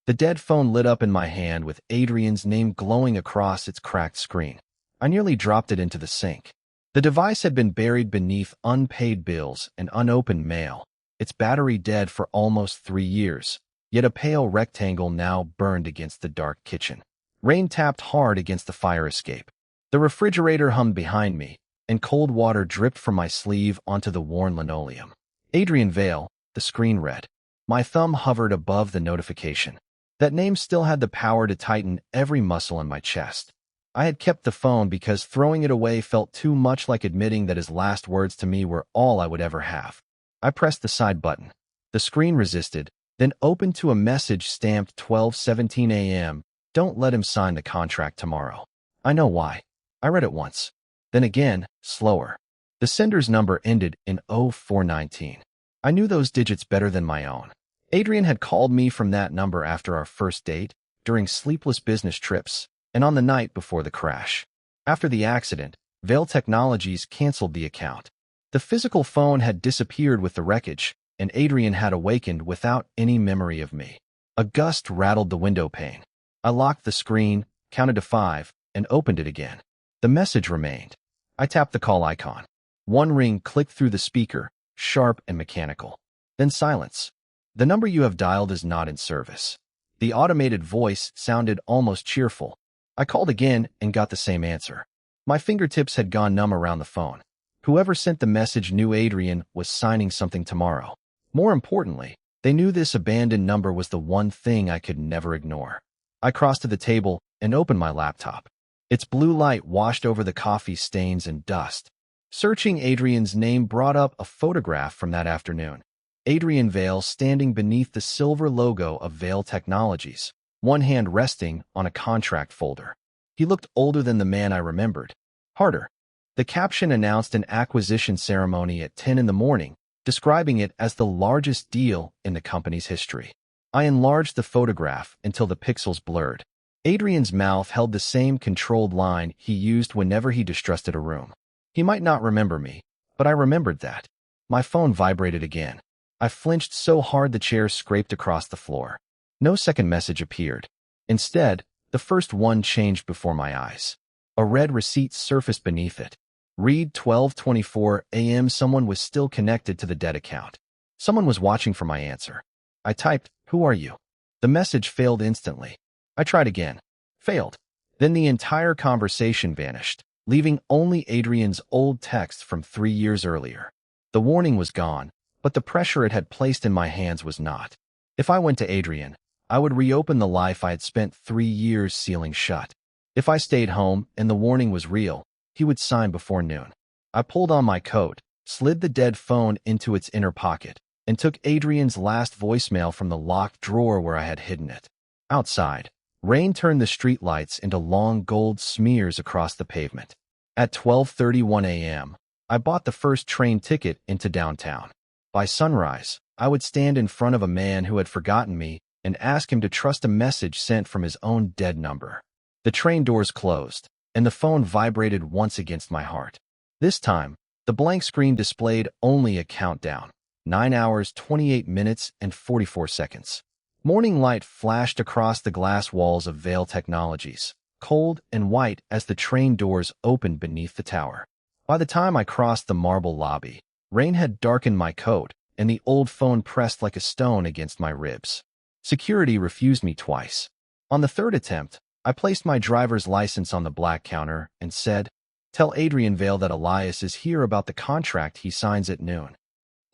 The dead phone lit up in my hand with Adrian's name glowing across its cracked screen. I nearly dropped it into the sink. The device had been buried beneath unpaid bills and unopened mail, its battery dead for almost 3 years, yet a pale rectangle now burned against the dark kitchen. Rain tapped hard against the fire escape. The refrigerator hummed behind me, and cold water dripped from my sleeve onto the worn linoleum. Adrian Vale, the screen read. My thumb hovered above the notification. That name still had the power to tighten every muscle in my chest. I had kept the phone because throwing it away felt too much like admitting that his last words to me were all I would ever have. I pressed the side button. The screen resisted, then opened to a message stamped 12:17 a.m. Don't let him sign the contract tomorrow. I know why. I read it once. Then again, slower. The sender's number ended in 0419. I knew those digits better than my own. Adrian had called me from that number after our first date, during sleepless business trips, and on the night before the crash. After the accident, Vale Technologies canceled the account. The physical phone had disappeared with the wreckage, and Adrian had awakened without any memory of me. A gust rattled the window pane. I locked the screen, counted to 5, and opened it again. The message remained. I tapped the call icon. One ring clicked through the speaker, sharp and mechanical. Then silence. The number you have dialed is not in service. The automated voice sounded almost cheerful. I called again and got the same answer. My fingertips had gone numb around the phone. Whoever sent the message knew Adrian was signing something tomorrow. More importantly, they knew this abandoned number was the one thing I could never ignore. I crossed to the table and opened my laptop. Its blue light washed over the coffee stains and dust. Searching Adrian's name brought up a photograph from that afternoon. Adrian Vale standing beneath the silver logo of Vale Technologies, one hand resting on a contract folder. He looked older than the man I remembered. Harder. The caption announced an acquisition ceremony at 10 in the morning, describing it as the largest deal in the company's history. I enlarged the photograph until the pixels blurred. Adrian's mouth held the same controlled line he used whenever he distrusted a room. He might not remember me, but I remembered that. My phone vibrated again. I flinched so hard the chair scraped across the floor. No second message appeared. Instead, the first one changed before my eyes. A red receipt surfaced beneath it. Read 12:24 a.m. Someone was still connected to the dead account. Someone was watching for my answer. I typed, "Who are you?" The message failed instantly. I tried again. Failed. Then the entire conversation vanished, leaving only Adrian's old text from 3 years earlier. The warning was gone, but the pressure it had placed in my hands was not. If I went to Adrian, I would reopen the life I had spent 3 years sealing shut. If I stayed home and the warning was real, he would sign before noon. I pulled on my coat, slid the dead phone into its inner pocket, and took Adrian's last voicemail from the locked drawer where I had hidden it. Outside, rain turned the streetlights into long gold smears across the pavement. At 12:31 a.m., I bought the first train ticket into downtown. By sunrise, I would stand in front of a man who had forgotten me and ask him to trust a message sent from his own dead number. The train doors closed, and the phone vibrated once against my heart. This time, the blank screen displayed only a countdown: 9 hours, 28 minutes, and 44 seconds. Morning light flashed across the glass walls of Vale Technologies, cold and white as the train doors opened beneath the tower. By the time I crossed the marble lobby, rain had darkened my coat, and the old phone pressed like a stone against my ribs. Security refused me twice. On the third attempt, I placed my driver's license on the black counter and said, "Tell Adrian Vale that Elias is here about the contract he signs at noon."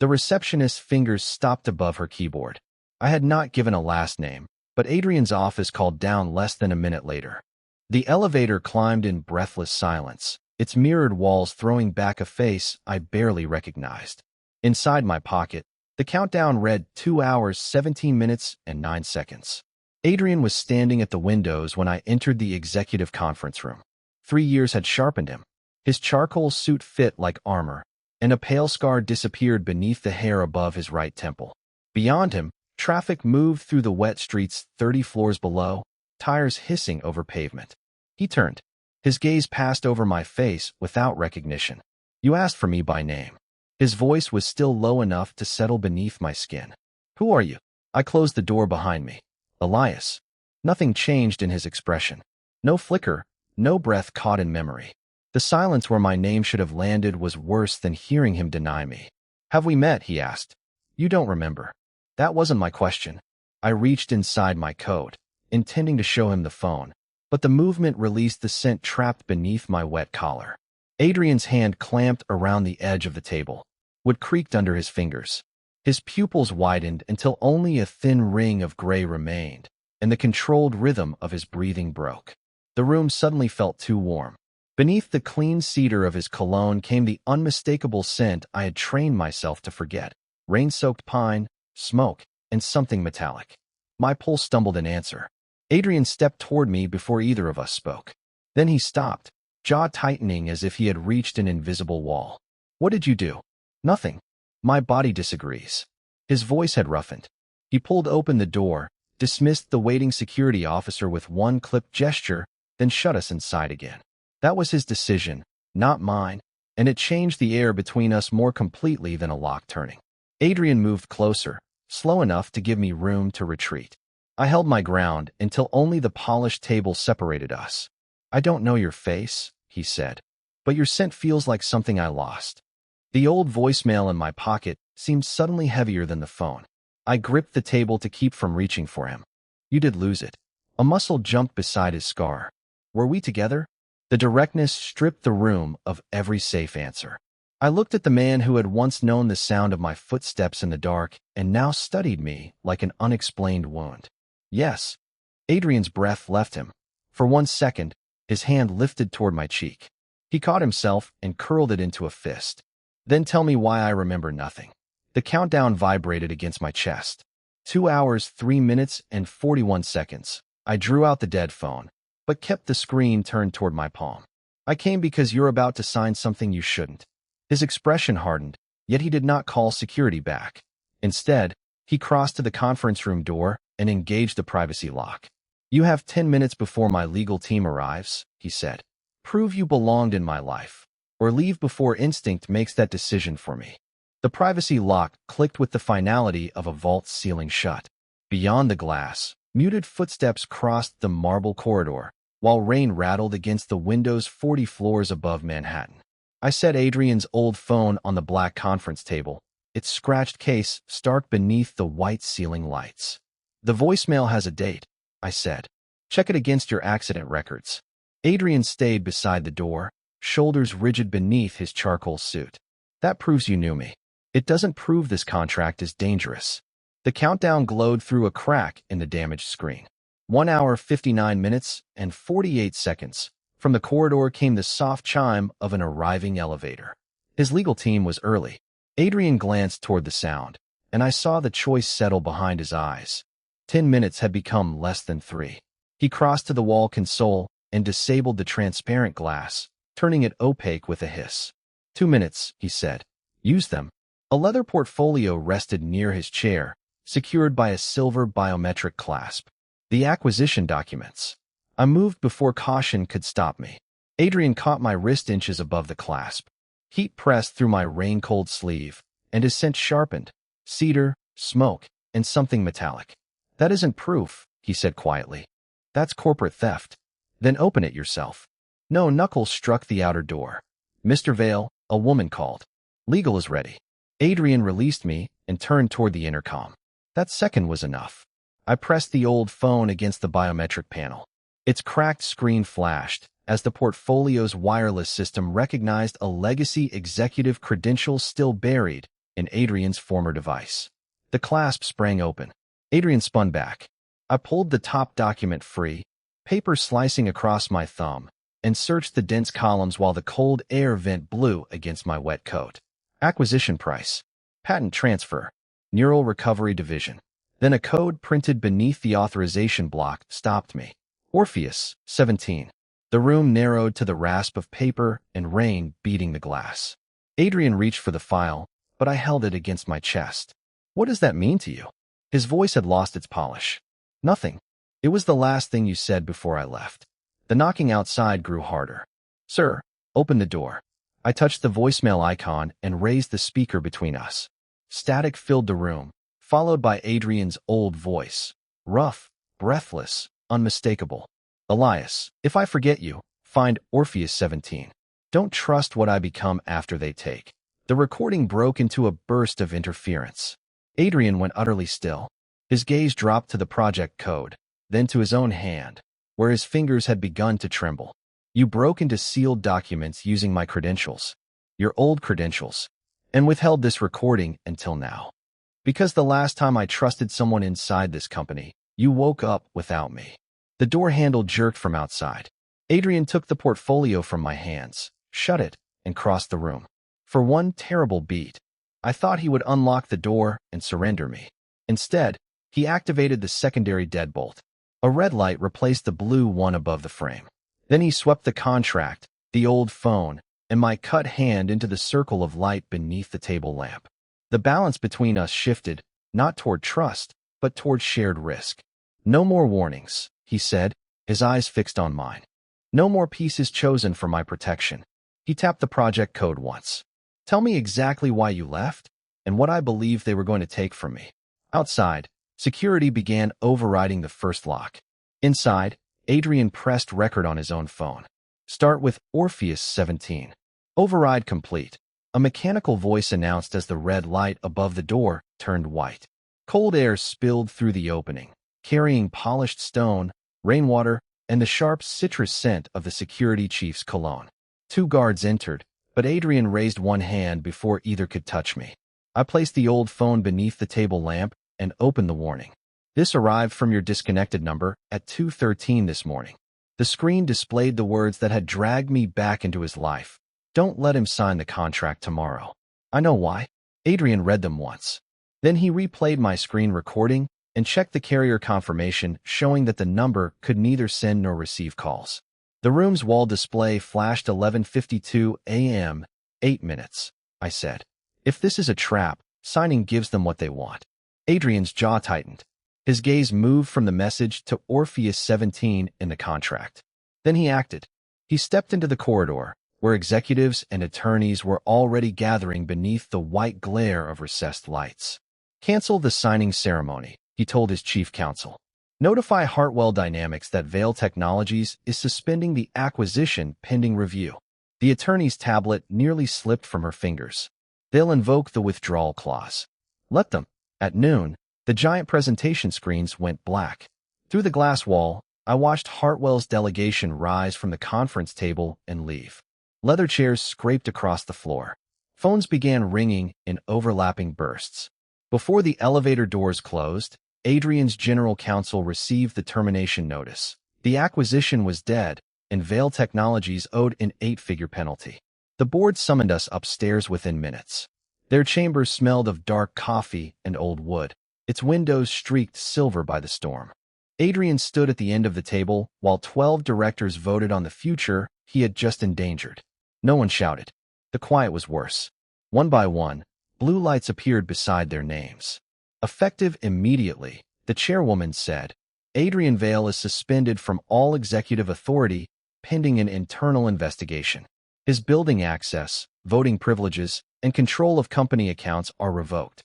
The receptionist's fingers stopped above her keyboard. I had not given a last name, but Adrian's office called down less than a minute later. The elevator climbed in breathless silence, its mirrored walls throwing back a face I barely recognized. Inside my pocket, the countdown read 2 hours, 17 minutes, and 9 seconds. Adrian was standing at the windows when I entered the executive conference room. 3 years had sharpened him. His charcoal suit fit like armor, and a pale scar disappeared beneath the hair above his right temple. Beyond him, traffic moved through the wet streets 30 floors below, tires hissing over pavement. He turned. His gaze passed over my face without recognition. "You asked for me by name." His voice was still low enough to settle beneath my skin. "Who are you?" I closed the door behind me. Elias. Nothing changed in his expression. No flicker, no breath caught in memory. The silence where my name should have landed was worse than hearing him deny me. Have we met? He asked. You don't remember. That wasn't my question. I reached inside my coat, intending to show him the phone, but the movement released the scent trapped beneath my wet collar. Adrian's hand clamped around the edge of the table. Wood creaked under his fingers. His pupils widened until only a thin ring of gray remained, and the controlled rhythm of his breathing broke. The room suddenly felt too warm. Beneath the clean cedar of his cologne came the unmistakable scent I had trained myself to forget. Rain-soaked pine, smoke, and something metallic. My pulse stumbled in answer. Adrian stepped toward me before either of us spoke. Then he stopped, jaw tightening as if he had reached an invisible wall. What did you do? Nothing. My body disagrees. His voice had roughened. He pulled open the door, dismissed the waiting security officer with one clipped gesture, then shut us inside again. That was his decision, not mine, and it changed the air between us more completely than a lock turning. Adrian moved closer, slow enough to give me room to retreat. I held my ground until only the polished table separated us. I don't know your face, he said, but your scent feels like something I lost. The old voicemail in my pocket seemed suddenly heavier than the phone. I gripped the table to keep from reaching for him. You did lose it. A muscle jumped beside his scar. Were we together? The directness stripped the room of every safe answer. I looked at the man who had once known the sound of my footsteps in the dark and now studied me like an unexplained wound. Yes. Adrian's breath left him. For 1 second, his hand lifted toward my cheek. He caught himself and curled it into a fist. Then tell me why I remember nothing. The countdown vibrated against my chest. 2 hours, 3 minutes, and 41 seconds. I drew out the dead phone, but kept the screen turned toward my palm. I came because you're about to sign something you shouldn't. His expression hardened, yet he did not call security back. Instead, he crossed to the conference room door and engaged the privacy lock. You have 10 minutes before my legal team arrives, he said. Prove you belonged in my life, or leave before instinct makes that decision for me. The privacy lock clicked with the finality of a vault ceiling shut. Beyond the glass, muted footsteps crossed the marble corridor, while rain rattled against the windows 40 floors above Manhattan. I set Adrian's old phone on the black conference table, its scratched case stark beneath the white ceiling lights. The voicemail has a date, I said. Check it against your accident records. Adrian stayed beside the door, shoulders rigid beneath his charcoal suit. That proves you knew me. It doesn't prove this contract is dangerous. The countdown glowed through a crack in the damaged screen. 1 hour, 59 minutes, and 48 seconds. From the corridor came the soft chime of an arriving elevator. His legal team was early. Adrian glanced toward the sound, and I saw the choice settle behind his eyes. 10 minutes had become less than 3. He crossed to the wall console and disabled the transparent glass, turning it opaque with a hiss. 2 minutes, he said. Use them. A leather portfolio rested near his chair, secured by a silver biometric clasp. The acquisition documents. I moved before caution could stop me. Adrian caught my wrist inches above the clasp. Heat pressed through my rain-cold sleeve, and his scent sharpened. Cedar, smoke, and something metallic. That isn't proof, he said quietly. That's corporate theft. Then open it yourself. No, knuckles struck the outer door. Mr. Vale, a woman called. Legal is ready. Adrian released me and turned toward the intercom. That second was enough. I pressed the old phone against the biometric panel. Its cracked screen flashed as the portfolio's wireless system recognized a legacy executive credential still buried in Adrian's former device. The clasp sprang open. Adrian spun back. I pulled the top document free, paper slicing across my thumb, and searched the dense columns while the cold air vent blew against my wet coat. Acquisition price. Patent transfer. Neural recovery division. Then a code printed beneath the authorization block stopped me. Orpheus 17. The room narrowed to the rasp of paper and rain beating the glass. Adrian reached for the file, but I held it against my chest. What does that mean to you? His voice had lost its polish. Nothing. It was the last thing you said before I left. The knocking outside grew harder. Sir, open the door. I touched the voicemail icon and raised the speaker between us. Static filled the room, followed by Adrian's old voice. Rough, breathless, unmistakable. Elias, if I forget you, find Orpheus 17. Don't trust what I become after they take. The recording broke into a burst of interference. Adrian went utterly still. His gaze dropped to the project code, then to his own hand, where his fingers had begun to tremble. You broke into sealed documents using my credentials, your old credentials, and withheld this recording until now. Because the last time I trusted someone inside this company, you woke up without me. The door handle jerked from outside. Adrian took the portfolio from my hands, shut it, and crossed the room. For one terrible beat, I thought he would unlock the door and surrender me. Instead, he activated the secondary deadbolt. A red light replaced the blue one above the frame. Then he swept the contract, the old phone, and my cut hand into the circle of light beneath the table lamp. The balance between us shifted, not toward trust, but toward shared risk. No more warnings, he said, his eyes fixed on mine. No more pieces chosen for my protection. He tapped the project code once. Tell me exactly why you left, and what I believe they were going to take from me. Outside, security began overriding the first lock. Inside, Adrian pressed record on his own phone. Start with Orpheus 17. Override complete. A mechanical voice announced as the red light above the door turned white. Cold air spilled through the opening, carrying polished stone, rainwater, and the sharp citrus scent of the security chief's cologne. 2 guards entered, but Adrian raised one hand before either could touch me. I placed the old phone beneath the table lamp and opened the warning. This arrived from your disconnected number at 2:13 this morning. The screen displayed the words that had dragged me back into his life. Don't let him sign the contract tomorrow. I know why. Adrian read them once. Then he replayed my screen recording and checked the carrier confirmation showing that the number could neither send nor receive calls. The room's wall display flashed 11:52 a.m., 8 minutes, I said. If this is a trap, signing gives them what they want. Adrian's jaw tightened. His gaze moved from the message to Orpheus 17 in the contract. Then he acted. He stepped into the corridor, where executives and attorneys were already gathering beneath the white glare of recessed lights. Cancel the signing ceremony, he told his chief counsel. Notify Hartwell Dynamics that Vale Technologies is suspending the acquisition pending review. The attorney's tablet nearly slipped from her fingers. They'll invoke the withdrawal clause. Let them. At noon, the giant presentation screens went black. Through the glass wall, I watched Hartwell's delegation rise from the conference table and leave. Leather chairs scraped across the floor. Phones began ringing in overlapping bursts. Before the elevator doors closed, Adrian's general counsel received the termination notice. The acquisition was dead, and Vale Technologies owed an 8-figure penalty. The board summoned us upstairs within minutes. Their chambers smelled of dark coffee and old wood, its windows streaked silver by the storm. Adrian stood at the end of the table while 12 directors voted on the future he had just endangered. No one shouted. The quiet was worse. One by one, blue lights appeared beside their names. Effective immediately, the chairwoman said, Adrian Vale is suspended from all executive authority pending an internal investigation. His building access, voting privileges, and control of company accounts are revoked.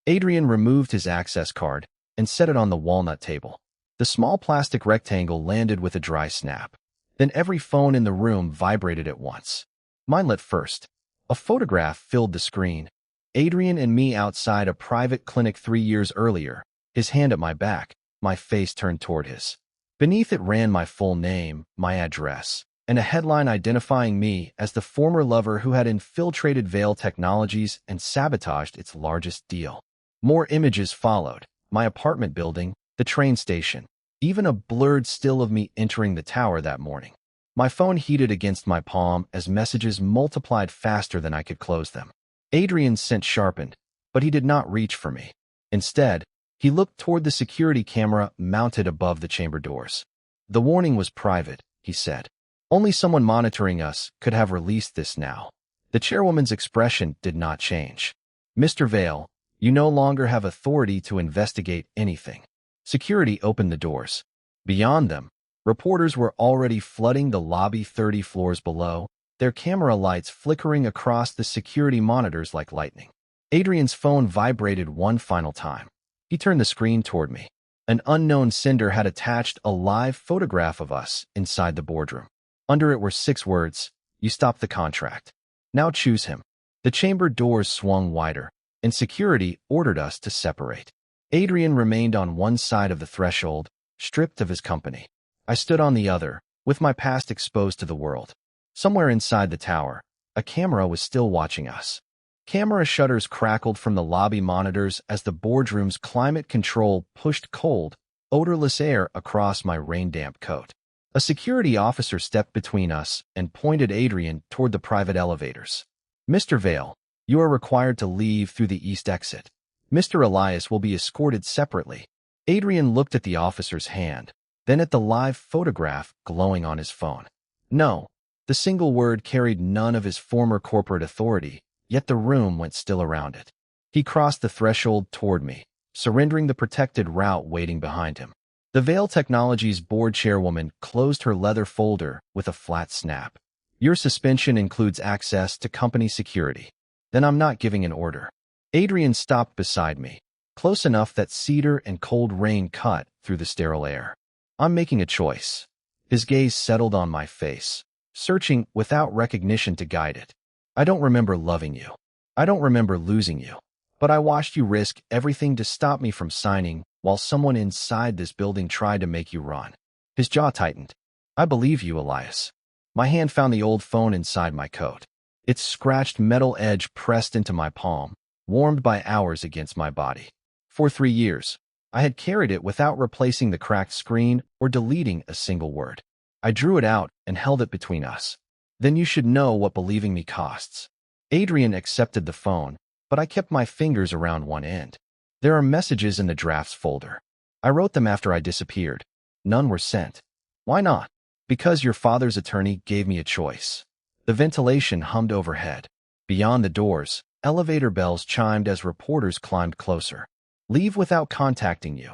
Adrian removed his access card and set it on the walnut table. The small plastic rectangle landed with a dry snap. Then every phone in the room vibrated at once. Mine lit first. A photograph filled the screen. Adrian and me outside a private clinic 3 years earlier, his hand at my back, my face turned toward his. Beneath it ran my full name, my address, and a headline identifying me as the former lover who had infiltrated Vale Technologies and sabotaged its largest deal. More images followed: my apartment building, the train station, even a blurred still of me entering the tower that morning. My phone heated against my palm as messages multiplied faster than I could close them. Adrian's scent sharpened, but he did not reach for me. Instead, he looked toward the security camera mounted above the chamber doors. The warning was private, he said. Only someone monitoring us could have released this now. The chairwoman's expression did not change. Mr. Vale, you no longer have authority to investigate anything. Security opened the doors. Beyond them, reporters were already flooding the lobby 30 floors below, their camera lights flickering across the security monitors like lightning. Adrian's phone vibrated one final time. He turned the screen toward me. An unknown sender had attached a live photograph of us inside the boardroom. Under it were 6 words, "You stopped the contract. Now choose him." The chamber doors swung wider, and security ordered us to separate. Adrian remained on one side of the threshold, stripped of his company. I stood on the other, with my past exposed to the world. Somewhere inside the tower, a camera was still watching us. Camera shutters crackled from the lobby monitors as the boardroom's climate control pushed cold, odorless air across my rain-damp coat. A security officer stepped between us and pointed Adrian toward the private elevators. "Mr. Vale, you are required to leave through the east exit. Mr. Elias will be escorted separately." Adrian looked at the officer's hand, then at the live photograph glowing on his phone. No, the single word carried none of his former corporate authority, yet the room went still around it. He crossed the threshold toward me, surrendering the protected route waiting behind him. The Vale Technologies board chairwoman closed her leather folder with a flat snap. "Your suspension includes access to company security." "Then I'm not giving an order." Adrian stopped beside me, close enough that cedar and cold rain cut through the sterile air. "I'm making a choice." His gaze settled on my face, searching without recognition to guide it. "I don't remember loving you. I don't remember losing you. But I watched you risk everything to stop me from signing while someone inside this building tried to make you run." His jaw tightened. "I believe you, Elias." My hand found the old phone inside my coat. Its scratched metal edge pressed into my palm, warmed by hours against my body. For 3 years, I had carried it without replacing the cracked screen or deleting a single word. I drew it out and held it between us. "Then you should know what believing me costs." Adrian accepted the phone, but I kept my fingers around one end. "There are messages in the drafts folder. I wrote them after I disappeared. None were sent." "Why not?" "Because your father's attorney gave me a choice." The ventilation hummed overhead. Beyond the doors, elevator bells chimed as reporters climbed closer. "Leave without contacting you,"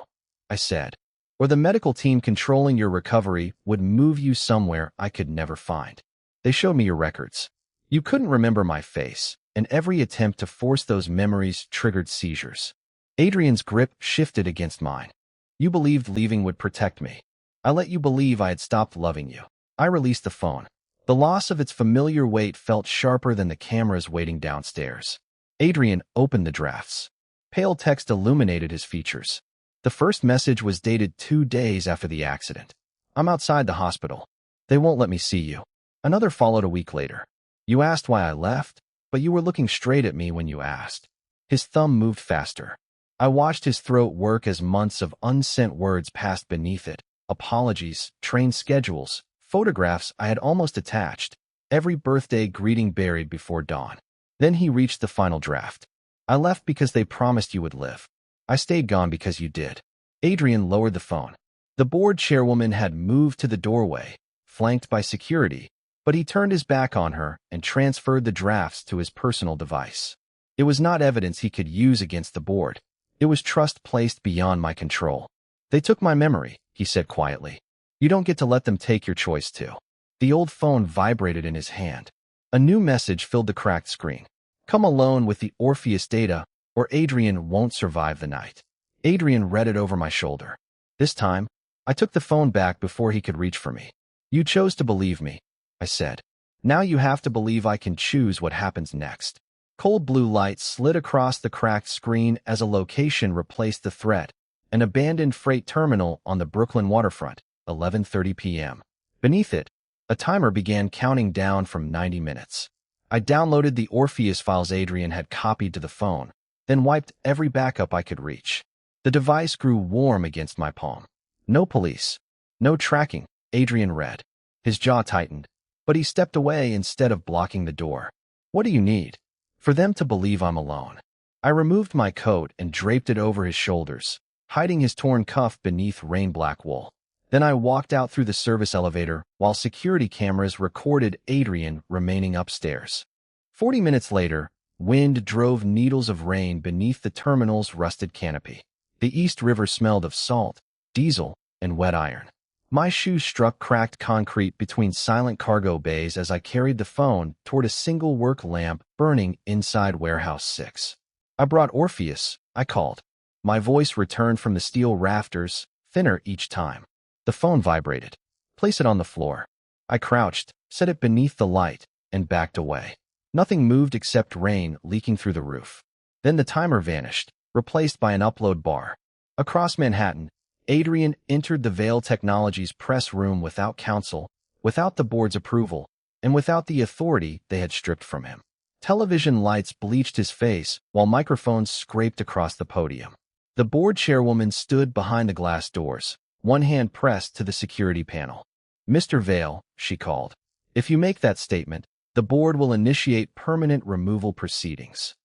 I said, "or the medical team controlling your recovery would move you somewhere I could never find." They showed me your records. You couldn't remember my face, and every attempt to force those memories triggered seizures. Adrian's grip shifted against mine. "You believed leaving would protect me. I let you believe I had stopped loving you." I released the phone. The loss of its familiar weight felt sharper than the cameras waiting downstairs. Adrian opened the drafts. Pale text illuminated his features. The first message was dated 2 days after the accident. "I'm outside the hospital. They won't let me see you." Another followed a week later. "You asked why I left, but you were looking straight at me when you asked." His thumb moved faster. I watched his throat work as months of unsent words passed beneath it. Apologies, train schedules, photographs I had almost attached, every birthday greeting buried before dawn. Then he reached the final draft. "I left because they promised you would live. I stayed gone because you did." Adrian lowered the phone. The board chairwoman had moved to the doorway, flanked by security, but he turned his back on her and transferred the drafts to his personal device. It was not evidence he could use against the board. It was trust placed beyond my control. "They took my memory," he said quietly. "You don't get to let them take your choice too." The old phone vibrated in his hand. A new message filled the cracked screen. "Come alone with the Orpheus data, or Adrian won't survive the night." Adrian read it over my shoulder. This time, I took the phone back before he could reach for me. "You chose to believe me," I said. "Now you have to believe I can choose what happens next." Cold blue light slid across the cracked screen as a location replaced the threat. An abandoned freight terminal on the Brooklyn waterfront, 11:30 p.m. Beneath it, a timer began counting down from 90 minutes. I downloaded the Orpheus files Adrian had copied to the phone, then wiped every backup I could reach. The device grew warm against my palm. "No police. No tracking," Adrian read. His jaw tightened, but he stepped away instead of blocking the door. "What do you need?" "For them to believe I'm alone." I removed my coat and draped it over his shoulders, hiding his torn cuff beneath rain-black wool. Then I walked out through the service elevator while security cameras recorded Adrian remaining upstairs. 40 minutes later, wind drove needles of rain beneath the terminal's rusted canopy. The East River smelled of salt, diesel, and wet iron. My shoes struck cracked concrete between silent cargo bays as I carried the phone toward a single work lamp burning inside Warehouse 6. "I brought Orpheus," I called. My voice returned from the steel rafters, thinner each time. The phone vibrated. Place it on the floor. I crouched, set it beneath the light, and backed away. Nothing moved except rain leaking through the roof. Then the timer vanished, replaced by an upload bar. Across Manhattan, Adrian entered the Vale Technologies press room without counsel, without the board's approval, and without the authority they had stripped from him. Television lights bleached his face while microphones scraped across the podium. The board chairwoman stood behind the glass doors, one hand pressed to the security panel. "Mr. Vale," she called, "if you make that statement, the board will initiate permanent removal proceedings."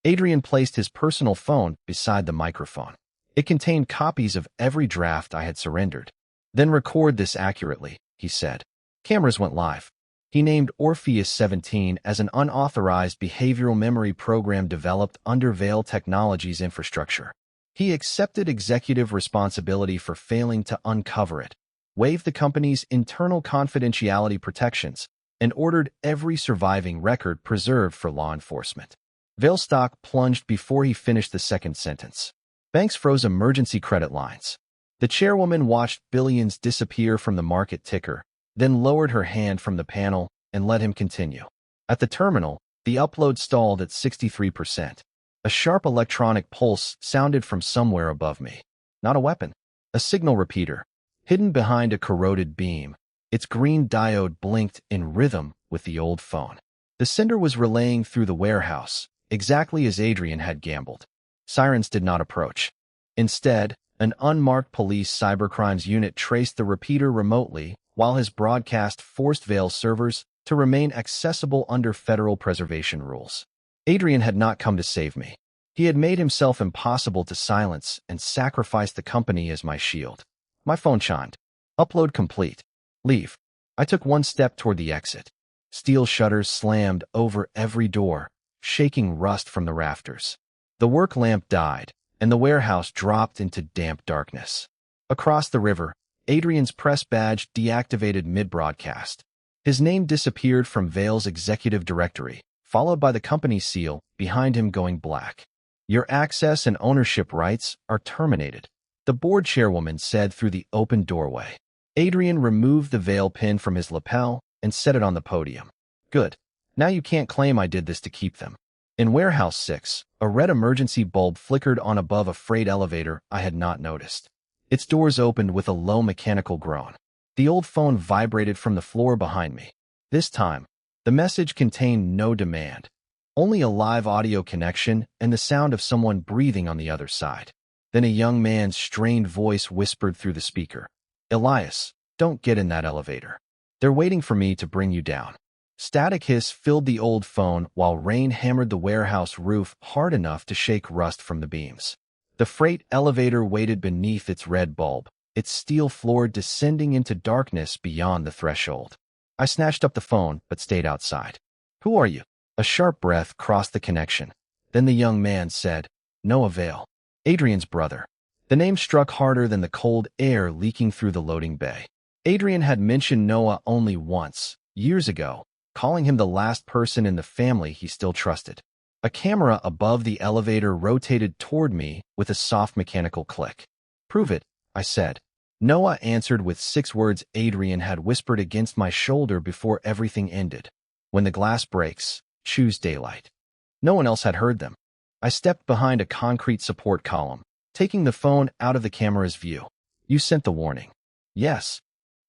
Adrian placed his personal phone beside the microphone. It contained copies of every draft I had surrendered. "Then record this accurately," he said. Cameras went live. He named Orpheus 17 as an unauthorized behavioral memory program developed under Vale Technologies infrastructure. He accepted executive responsibility for failing to uncover it, waived the company's internal confidentiality protections, and ordered every surviving record preserved for law enforcement. Vale stock plunged before he finished the second sentence. Banks froze emergency credit lines. The chairwoman watched billions disappear from the market ticker, then lowered her hand from the panel and let him continue. At the terminal, the upload stalled at 63%. A sharp electronic pulse sounded from somewhere above me. Not a weapon. A signal repeater. Hidden behind a corroded beam, its green diode blinked in rhythm with the old phone. The sender was relaying through the warehouse, exactly as Adrian had gambled. Sirens did not approach. Instead, an unmarked police cybercrimes unit traced the repeater remotely, while his broadcast forced Vale servers to remain accessible under federal preservation rules. Adrian had not come to save me. He had made himself impossible to silence and sacrificed the company as my shield. My phone chimed. Upload complete. Leave. I took one step toward the exit. Steel shutters slammed over every door, shaking rust from the rafters. The work lamp died, and the warehouse dropped into damp darkness. Across the river, Adrian's press badge deactivated mid-broadcast. His name disappeared from Vale's executive directory, followed by the company seal behind him going black. "Your access and ownership rights are terminated," the board chairwoman said through the open doorway. Adrian removed the Vale pin from his lapel and set it on the podium. "Good. Now you can't claim I did this to keep them." In Warehouse 6, a red emergency bulb flickered on above a freight elevator I had not noticed. Its doors opened with a low mechanical groan. The old phone vibrated from the floor behind me. This time, the message contained no demand, only a live audio connection and the sound of someone breathing on the other side. Then a young man's strained voice whispered through the speaker. "Elias, don't get in that elevator. They're waiting for me to bring you down." Static hiss filled the old phone while rain hammered the warehouse roof hard enough to shake rust from the beams. The freight elevator waited beneath its red bulb, its steel floor descending into darkness beyond the threshold. I snatched up the phone but stayed outside. "Who are you?" A sharp breath crossed the connection. Then the young man said, "Noah Vale, Adrian's brother." The name struck harder than the cold air leaking through the loading bay. Adrian had mentioned Noah only once, years ago, calling him the last person in the family he still trusted. A camera above the elevator rotated toward me with a soft mechanical click. "Prove it," I said. Noah answered with 6 words Adrian had whispered against my shoulder before everything ended. "When the glass breaks, choose daylight." No one else had heard them. I stepped behind a concrete support column, taking the phone out of the camera's view. "You sent the warning." "Yes."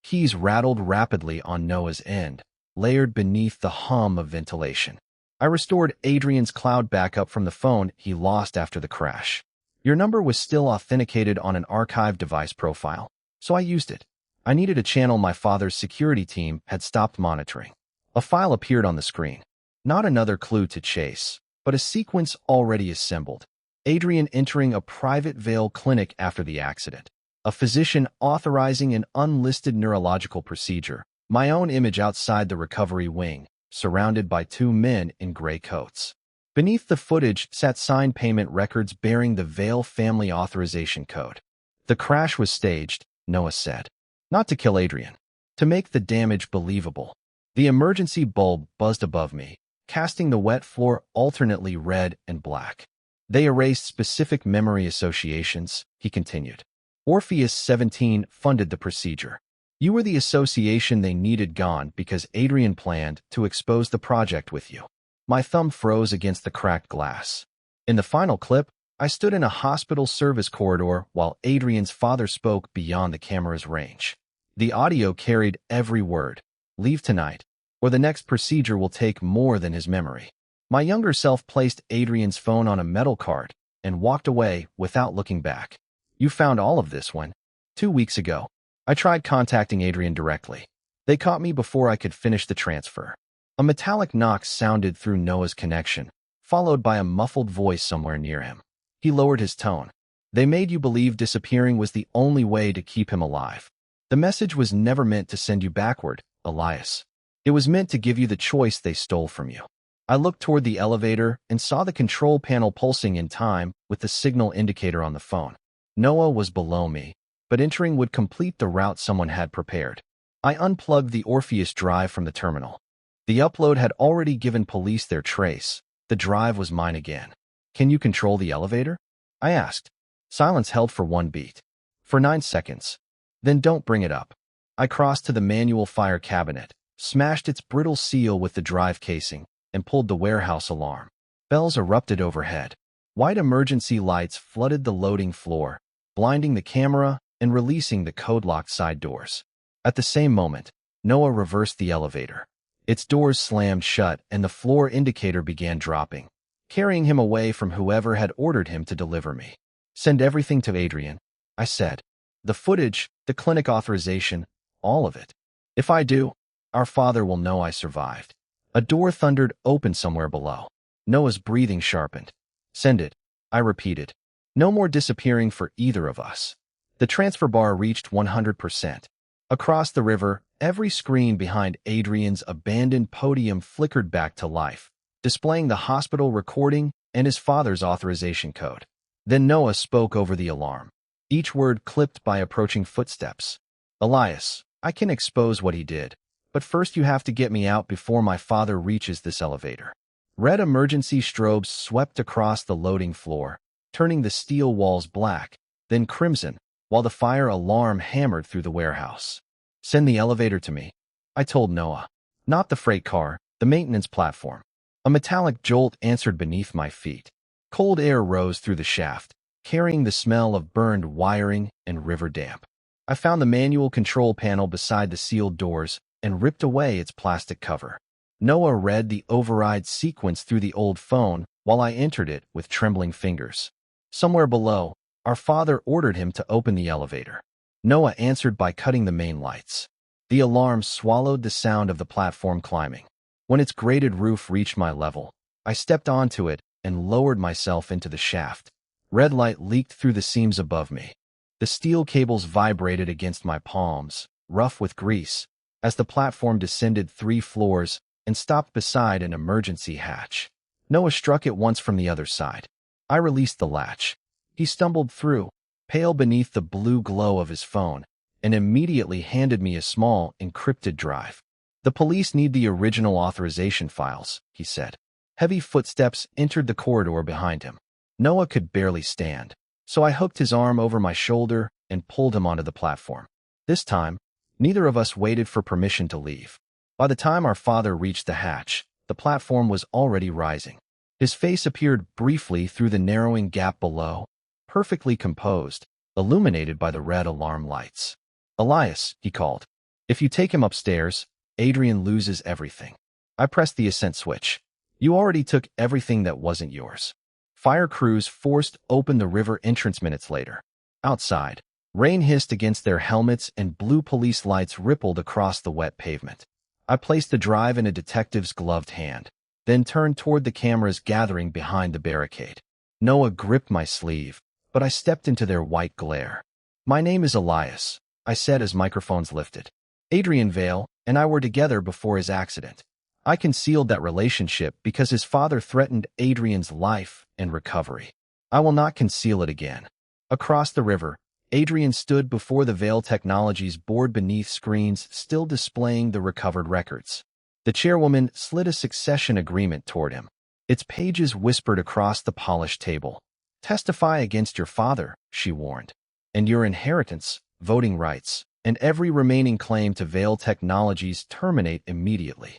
Keys rattled rapidly on Noah's end, layered beneath the hum of ventilation. I restored Adrian's cloud backup from the phone he lost after the crash. "Your number was still authenticated on an archived device profile, so I used it. I needed a channel my father's security team had stopped monitoring." A file appeared on the screen. Not another clue to chase, but a sequence already assembled. Adrian entering a private Vale clinic after the accident. A physician authorizing an unlisted neurological procedure. My own image outside the recovery wing, surrounded by 2 men in gray coats. Beneath the footage sat signed payment records bearing the Vale family authorization code. "The crash was staged," Noah said. "Not to kill Adrian. To make the damage believable." The emergency bulb buzzed above me, casting the wet floor alternately red and black. "They erased specific memory associations," he continued. Orpheus 17 funded the procedure. You were the association they needed gone because Adrian planned to expose the project with you. My thumb froze against the cracked glass. In the final clip, I stood in a hospital service corridor while Adrian's father spoke beyond the camera's range. The audio carried every word. Leave tonight, or the next procedure will take more than his memory. My younger self placed Adrian's phone on a metal cart and walked away without looking back. You found all of this when? 2 weeks ago. I tried contacting Adrian directly. They caught me before I could finish the transfer. A metallic knock sounded through Noah's connection, followed by a muffled voice somewhere near him. He lowered his tone. They made you believe disappearing was the only way to keep him alive. The message was never meant to send you backward, Elias. It was meant to give you the choice they stole from you. I looked toward the elevator and saw the control panel pulsing in time with the signal indicator on the phone. Noah was below me, but entering would complete the route someone had prepared. I unplugged the Orpheus drive from the terminal. The upload had already given police their trace. The drive was mine again. Can you control the elevator? I asked. Silence held for 1 beat. For 9 seconds. Then don't bring it up. I crossed to the manual fire cabinet, smashed its brittle seal with the drive casing, and pulled the warehouse alarm. Bells erupted overhead. White emergency lights flooded the loading floor, blinding the camera and releasing the code-locked side doors. At the same moment, Noah reversed the elevator. Its doors slammed shut and the floor indicator began dropping, carrying him away from whoever had ordered him to deliver me. Send everything to Adrian, I said. The footage, the clinic authorization, all of it. If I do, our father will know I survived. A door thundered open somewhere below. Noah's breathing sharpened. Send it, I repeated. No more disappearing for either of us. The transfer bar reached 100%. Across the river, every screen behind Adrian's abandoned podium flickered back to life, displaying the hospital recording and his father's authorization code. Then Noah spoke over the alarm, each word clipped by approaching footsteps. Elias, I can expose what he did, but first you have to get me out before my father reaches this elevator. Red emergency strobes swept across the loading floor, turning the steel walls black, then crimson, while the fire alarm hammered through the warehouse. Send the elevator to me, I told Noah. Not the freight car, the maintenance platform. A metallic jolt answered beneath my feet. Cold air rose through the shaft, carrying the smell of burned wiring and river damp. I found the manual control panel beside the sealed doors and ripped away its plastic cover. Noah read the override sequence through the old phone while I entered it with trembling fingers. Somewhere below, our father ordered him to open the elevator. Noah answered by cutting the main lights. The alarm swallowed the sound of the platform climbing. When its grated roof reached my level, I stepped onto it and lowered myself into the shaft. Red light leaked through the seams above me. The steel cables vibrated against my palms, rough with grease, as the platform descended 3 floors and stopped beside an emergency hatch. Noah struck it once from the other side. I released the latch. He stumbled through, pale beneath the blue glow of his phone, and immediately handed me a small, encrypted drive. The police need the original authorization files, he said. Heavy footsteps entered the corridor behind him. Noah could barely stand, so I hooked his arm over my shoulder and pulled him onto the platform. This time, neither of us waited for permission to leave. By the time our father reached the hatch, the platform was already rising. His face appeared briefly through the narrowing gap below, perfectly composed, illuminated by the red alarm lights. Elias, he called. If you take him upstairs, Adrian loses everything. I pressed the ascent switch. You already took everything that wasn't yours. Fire crews forced open the river entrance minutes later. Outside, rain hissed against their helmets and blue police lights rippled across the wet pavement. I placed the drive in a detective's gloved hand, then turned toward the cameras gathering behind the barricade. Noah gripped my sleeve, but I stepped into their white glare. My name is Elias, I said as microphones lifted. Adrian Vale and I were together before his accident. I concealed that relationship because his father threatened Adrian's life and recovery. I will not conceal it again. Across the river, Adrian stood before the Vale Technologies board beneath screens still displaying the recovered records. The chairwoman slid a succession agreement toward him. Its pages whispered across the polished table. Testify against your father, she warned. and your inheritance, voting rights, and every remaining claim to Vale Technologies terminate immediately.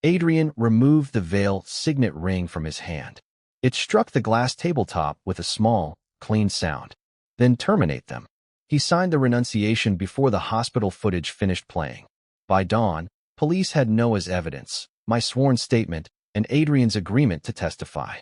Adrian removed the Vale signet ring from his hand. It struck the glass tabletop with a small, clean sound. Then terminate them. He signed the renunciation before the hospital footage finished playing. By dawn, police had Noah's evidence, my sworn statement, and Adrian's agreement to testify.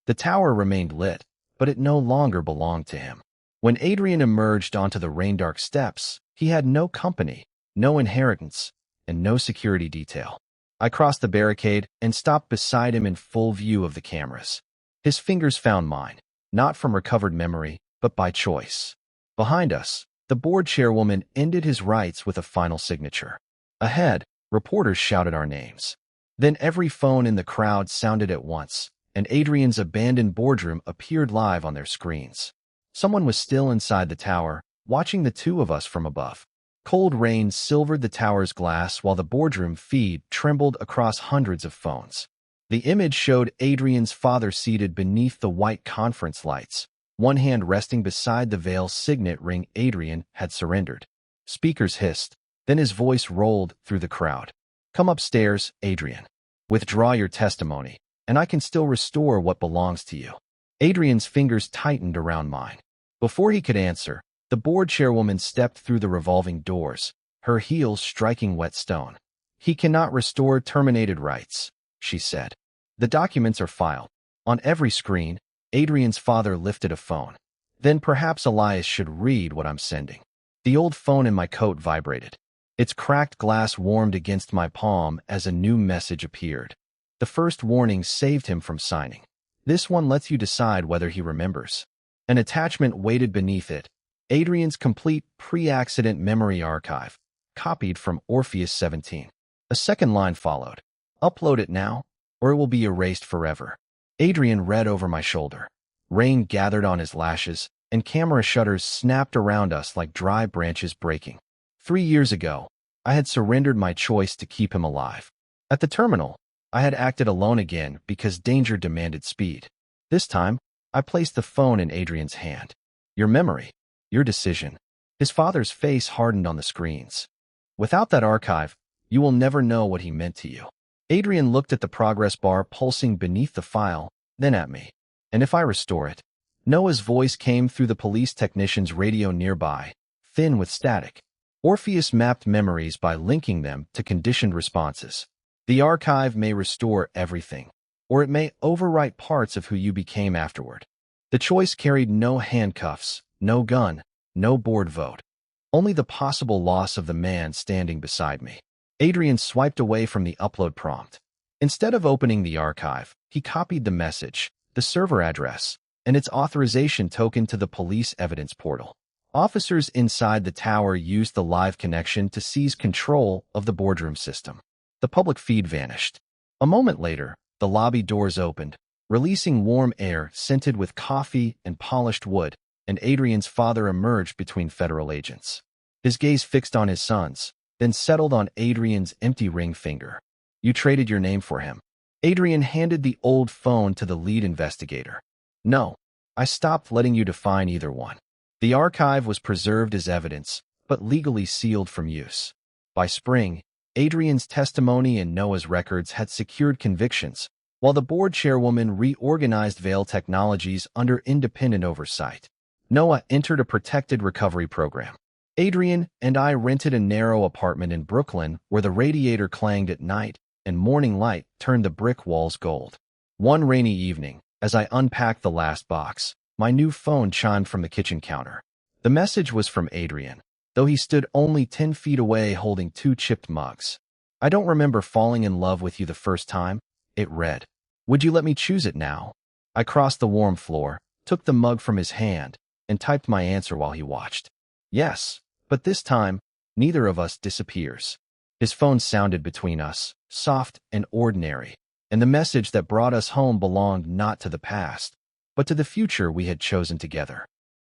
The tower remained lit, but it no longer belonged to him. When Adrian emerged onto the rain-dark steps, he had no company, no inheritance, and no security detail. I crossed the barricade and stopped beside him in full view of the cameras. His fingers found mine, not from recovered memory, but by choice. Behind us, the board chairwoman ended his rites with a final signature. Ahead, reporters shouted our names. Then every phone in the crowd sounded at once, and Adrian's abandoned boardroom appeared live on their screens. Someone was still inside the tower, watching the two of us from above. Cold rain silvered the tower's glass while the boardroom feed trembled across hundreds of phones. The image showed Adrian's father seated beneath the white conference lights, one hand resting beside the Vale signet ring. Adrian had surrendered. Speakers hissed, then his voice rolled through the crowd. "Come upstairs, Adrian. Withdraw your testimony, and I can still restore what belongs to you." Adrian's fingers tightened around mine. Before he could answer, the board chairwoman stepped through the revolving doors, her heels striking wet stone. "He cannot restore terminated rights," she said. "The documents are filed." On every screen, Adrian's father lifted a phone. "Then perhaps Elias should read what I'm sending." The old phone in my coat vibrated. Its cracked glass warmed against my palm as a new message appeared. The first warning saved him from signing. "This one lets you decide whether he remembers." An attachment waited beneath it. Adrian's complete pre-accident memory archive, copied from Orpheus 17. A second line followed. "Upload it now, or it will be erased forever." Adrian read over my shoulder. Rain gathered on his lashes, and camera shutters snapped around us like dry branches breaking. 3 years ago, I had surrendered my choice to keep him alive. At the terminal, I had acted alone again because danger demanded speed. This time, I placed the phone in Adrian's hand. "Your memory. Your decision." His father's face hardened on the screens. "Without that archive, you will never know what he meant to you." Adrian looked at the progress bar pulsing beneath the file, then at me. "And if I restore it?" Noah's voice came through the police technician's radio nearby, thin with static. Orpheus mapped memories by linking them to conditioned responses. "The archive may restore everything, or it may overwrite parts of who you became afterward." The choice carried no handcuffs, no gun, no board vote. Only the possible loss of the man standing beside me. Adrian swiped away from the upload prompt. Instead of opening the archive, he copied the message, the server address, and its authorization token to the police evidence portal. Officers inside the tower used the live connection to seize control of the boardroom system. The public feed vanished. A moment later, the lobby doors opened, releasing warm air scented with coffee and polished wood, and Adrian's father emerged between federal agents. His gaze fixed on his son's, then settled on Adrian's empty ring finger. "You traded your name for him." Adrian handed the old phone to the lead investigator. "No, I stopped letting you define either one." The archive was preserved as evidence, but legally sealed from use. By spring, Adrian's testimony and Noah's records had secured convictions, while the board chairwoman reorganized Vale Technologies under independent oversight. Noah entered a protected recovery program. Adrian and I rented a narrow apartment in Brooklyn where the radiator clanged at night and morning light turned the brick walls gold. One rainy evening, as I unpacked the last box, my new phone chimed from the kitchen counter. The message was from Adrian, though he stood only 10 feet away holding 2 chipped mugs. "I don't remember falling in love with you the first time," it read. "Would you let me choose it now?" I crossed the warm floor, took the mug from his hand, and typed my answer while he watched. "Yes, but this time, neither of us disappears." His phone sounded between us, soft and ordinary, and the message that brought us home belonged not to the past, but to the future we had chosen together.